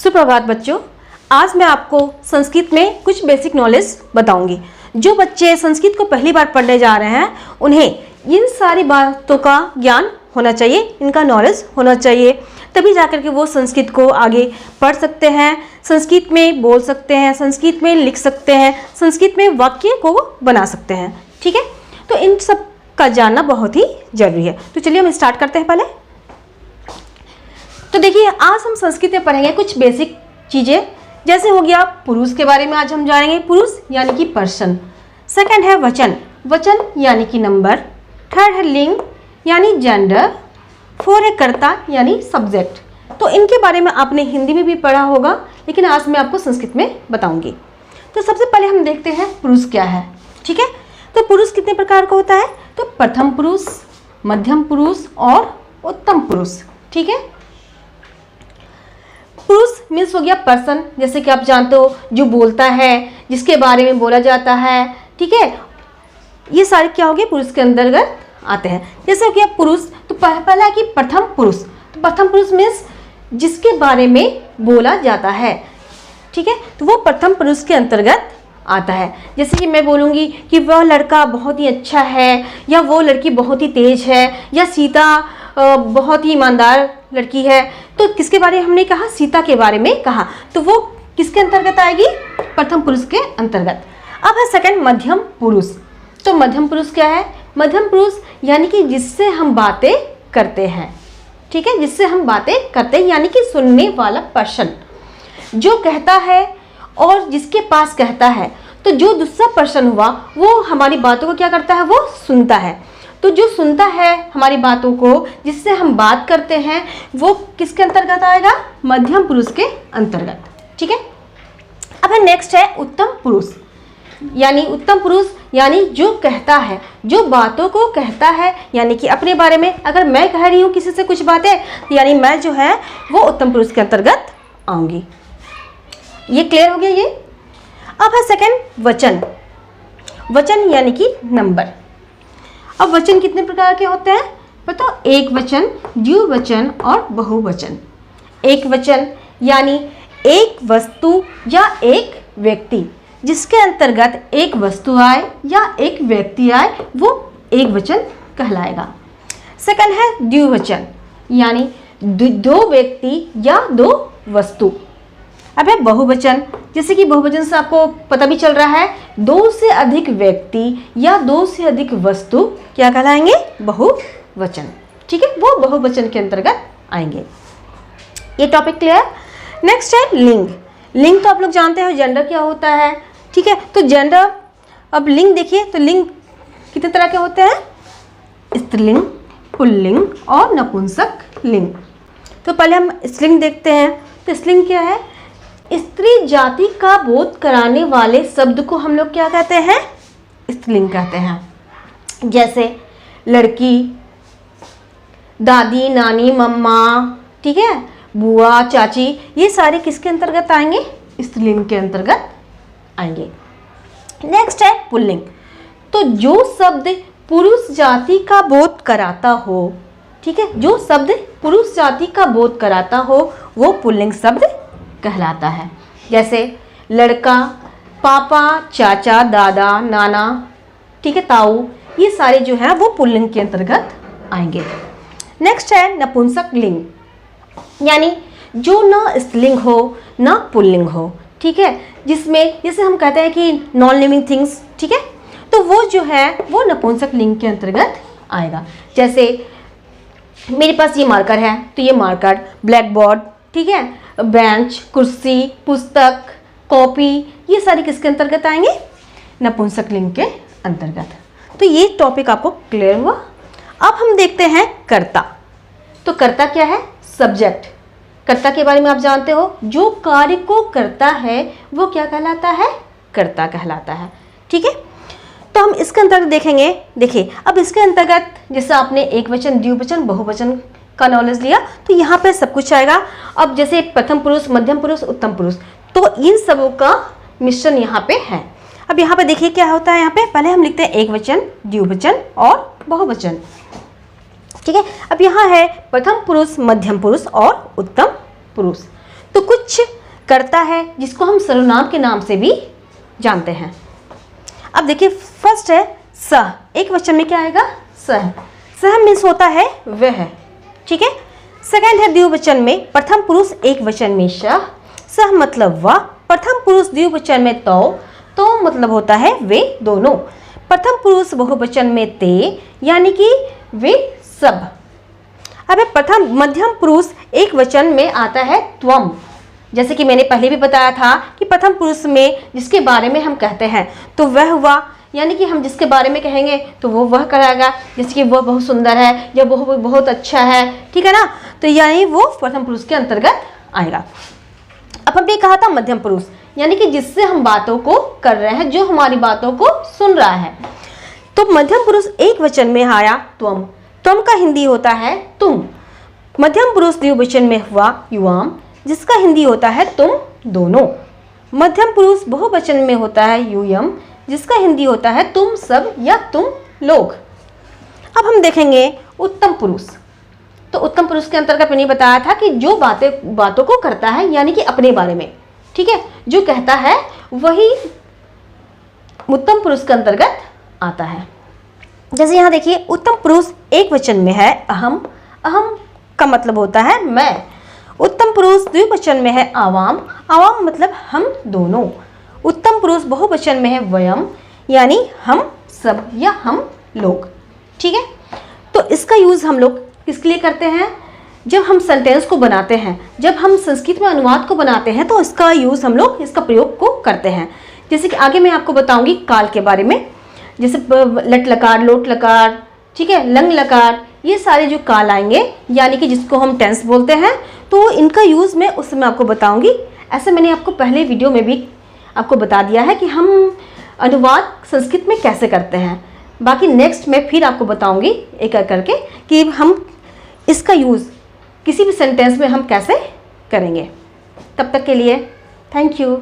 सुप्रभात बच्चों, आज मैं आपको संस्कृत में कुछ बेसिक नॉलेज बताऊंगी। जो बच्चे संस्कृत को पहली बार पढ़ने जा रहे हैं उन्हें इन सारी बातों का ज्ञान होना चाहिए, इनका नॉलेज होना चाहिए, तभी जाकर के वो संस्कृत को आगे पढ़ सकते हैं, संस्कृत में बोल सकते हैं, संस्कृत में लिख सकते हैं, संस्कृत में वाक्य को बना सकते हैं। ठीक है, तो इन सब का जानना बहुत ही जरूरी है। तो चलिए हम स्टार्ट करते हैं पहले। तो देखिए, आज हम संस्कृत में पढ़ेंगे कुछ बेसिक चीज़ें। जैसे हो गया पुरुष के बारे में आज हम जानेंगे, पुरुष यानी कि पर्सन। सेकंड है वचन, वचन यानी कि नंबर। थर्ड है लिंग यानी जेंडर। फोर है कर्ता यानी सब्जेक्ट। तो इनके बारे में आपने हिंदी में भी पढ़ा होगा, लेकिन आज मैं आपको संस्कृत में बताऊंगी। तो सबसे पहले हम देखते हैं पुरुष क्या है। ठीक है, तो पुरुष कितने प्रकार का होता है? तो प्रथम पुरुष, मध्यम पुरुष और उत्तम पुरुष। ठीक है, पुरुष मीन्स हो गया पर्सन, जैसे कि आप जानते हो जो बोलता है, जिसके बारे में बोला जाता है। ठीक है, ये सारे क्या हो गए पुरुष के अंतर्गत आते हैं। जैसे हो गया पुरुष, तो पहला है कि प्रथम पुरुष। तो प्रथम पुरुष मीन्स जिसके बारे में बोला जाता है। ठीक है, तो वो प्रथम पुरुष के अंतर्गत आता है। जैसे कि मैं बोलूँगी कि वह लड़का बहुत ही अच्छा है, या वो लड़की बहुत ही तेज है, या सीता बहुत ही ईमानदार लड़की है। तो किसके बारे में हमने कहा? सीता के बारे में कहा। तो वो किसके अंतर्गत आएगी? प्रथम पुरुष के अंतर्गत। अब है सेकंड मध्यम पुरुष। तो मध्यम पुरुष क्या है? मध्यम पुरुष यानी कि जिससे हम बातें करते हैं। ठीक है, जिससे हम बातें करते हैं यानी कि सुनने वाला पर्सन, जो कहता है और जिसके पास कहता है। तो जो दूसरा पर्सन हुआ वो हमारी बातों को क्या करता है? वो सुनता है। तो जो सुनता है हमारी बातों को, जिससे हम बात करते हैं, वो किसके अंतर्गत आएगा? मध्यम पुरुष के अंतर्गत। ठीक है, अब है नेक्स्ट है उत्तम पुरुष। यानी उत्तम पुरुष यानी जो कहता है, जो बातों को कहता है, यानी कि अपने बारे में अगर मैं कह रही हूँ किसी से कुछ बातें, यानी मैं जो है वो उत्तम पुरुष के अंतर्गत आऊँगी। ये क्लियर हो गया ये। अब है सेकंड वचन। वचन यानी कि नंबर। अब वचन कितने प्रकार के होते हैं? बताओ, एक वचन, द्विवचन और बहुवचन। एक वचन यानी एक वस्तु या एक व्यक्ति, जिसके अंतर्गत एक वस्तु आए या एक व्यक्ति आए, वो एक वचन कहलाएगा। सेकंड है द्विवचन, यानी दो व्यक्ति या दो वस्तु। अब है बहुवचन, जैसे कि बहुवचन से आपको पता भी चल रहा है, दो से अधिक व्यक्ति या दो से अधिक वस्तु क्या कहलाएंगे? बहुवचन। ठीक है, वो बहुवचन के अंतर्गत आएंगे। ये टॉपिक क्लियर। नेक्स्ट है लिंग। लिंग तो आप लोग जानते हो जेंडर क्या होता है। ठीक है, तो जेंडर, अब लिंग देखिए, तो लिंग कितने तरह के होते हैं? स्त्रीलिंग, पुल्लिंग और नपुंसक लिंग। तो पहले हम स्त्रीलिंग देखते हैं। तो स्त्रीलिंग क्या है? स्त्री जाति का बोध कराने वाले शब्द को हम लोग क्या कहते हैं? स्त्रीलिंग कहते हैं। जैसे लड़की, दादी, नानी, मम्मा, ठीक है, बुआ, चाची, ये सारे किसके अंतर्गत आएंगे? स्त्रीलिंग के अंतर्गत आएंगे। नेक्स्ट है पुल्लिंग। तो जो शब्द पुरुष जाति का बोध कराता हो, ठीक है, जो शब्द पुरुष जाति का बोध कराता हो, वो पुल्लिंग शब्द कहलाता है। जैसे लड़का, पापा, चाचा, दादा, नाना, ठीक है, ताऊ, ये सारे जो हैं वो पुल्लिंग के अंतर्गत आएंगे। नेक्स्ट है नपुंसक लिंग, यानी जो न स्त्रीलिंग हो न पुल्लिंग हो। ठीक है, जिसमें जैसे हम कहते हैं कि नॉन लिविंग थिंग्स, ठीक है, तो वो जो है वो नपुंसक लिंग के अंतर्गत आएगा। जैसे मेरे पास ये मार्कर है, तो ये मार्कर, ब्लैक बोर्ड, ठीक है, बेंच, कुर्सी, पुस्तक, कॉपी, ये सारी किसके अंतर्गत आएंगे? नपुंसक लिंग के अंतर्गत। तो ये टॉपिक आपको क्लियर हुआ। अब हम देखते हैं कर्ता। तो कर्ता क्या है? सब्जेक्ट। कर्ता के बारे में आप जानते हो, जो कार्य को करता है वो क्या कहलाता है? कर्ता कहलाता है। ठीक है, तो हम इसके अंतर्गत देखेंगे। देखिए, अब इसके अंतर्गत जैसे आपने एक वचन, द्विवचन, बहुवचन का नॉलेज लिया, तो यहाँ पे सब कुछ आएगा। अब जैसे प्रथम पुरुष, मध्यम पुरुष, उत्तम पुरुष, तो इन सबों का मिश्रण यहाँ पे है। अब यहाँ पे देखिए क्या होता है। यहाँ पे पहले हम लिखते हैं एक वचन, द्विवचन और बहुवचन। ठीक है, अब यहाँ है प्रथम पुरुष, मध्यम पुरुष और उत्तम पुरुष। तो कुछ करता है, जिसको हम सर्वनाम के नाम से भी जानते हैं। अब देखिए फर्स्ट है सह, एक वचन में क्या आएगा? सह। सह मीन्स होता है वह, ठीक है। सेकंड है द्विवचन में, प्रथम पुरुष एक वचन में सह, सह मतलब वह, प्रथम पुरुष द्विवचन में तो मतलब होता है वे दोनों, प्रथम पुरुष बहुवचन में ते यानी कि वे सब। अब प्रथम मध्यम पुरुष एक वचन में आता है त्वम, जैसे कि मैंने पहले भी बताया था कि प्रथम पुरुष में जिसके बारे में हम कहते हैं तो वह हुआ, यानी कि हम जिसके बारे में कहेंगे तो वो वह कराएगा, जैसे कि वह बहुत सुंदर है या वह बहुत अच्छा है, ठीक है ना, तो यानी वो प्रथम पुरुष के अंतर्गत आएगा। अब हमने कहा था मध्यम पुरुष, यानी कि जिससे हम बातों को कर रहे हैं, जो हमारी बातों को सुन रहा है। तो मध्यम पुरुष एक वचन में आया त्वम, त्वम का हिंदी होता है तुम। मध्यम पुरुष द्विवचन में हुआ युवाम, जिसका हिंदी होता है तुम दोनों। मध्यम पुरुष बहुवचन में होता है यूयम, जिसका हिंदी होता है तुम सब या तुम लोग। अब हम देखेंगे उत्तम पुरुष। तो उत्तम पुरुष के अंतर्गत मैंने बताया था कि जो बातों को करता है, यानी कि अपने बारे में, ठीक है, जो कहता है वही उत्तम पुरुष के अंतर्गत आता है। जैसे यहाँ देखिए उत्तम पुरुष एक वचन में है अहम, अहम का मतलब होता है मैं। उत्तम पुरुष द्विवचन में है आवाम, आवाम मतलब हम दोनों। उत्तम पुरुष बहुवचन में है वयम, यानी हम सब या हम लोग, ठीक है। तो इसका यूज़ हम लोग किसके लिए करते हैं? जब हम सेंटेंस को बनाते हैं, जब हम संस्कृत में अनुवाद को बनाते हैं तो इसका यूज़ हम लोग, इसका प्रयोग को करते हैं। जैसे कि आगे मैं आपको बताऊंगी काल के बारे में, जैसे लट लकार, लोट लकार, ठीक है, लंग लकार, ये सारे जो काल आएंगे यानी कि जिसको हम टेंस बोलते हैं, तो इनका यूज़ मैं उस समय आपको बताऊंगी। ऐसे मैंने आपको पहले वीडियो में भी आपको बता दिया है कि हम अनुवाद संस्कृत में कैसे करते हैं। बाकी नेक्स्ट मैं फिर आपको बताऊंगी एक एक करके कि हम इसका यूज़ किसी भी सेंटेंस में हम कैसे करेंगे। तब तक के लिए थैंक यू।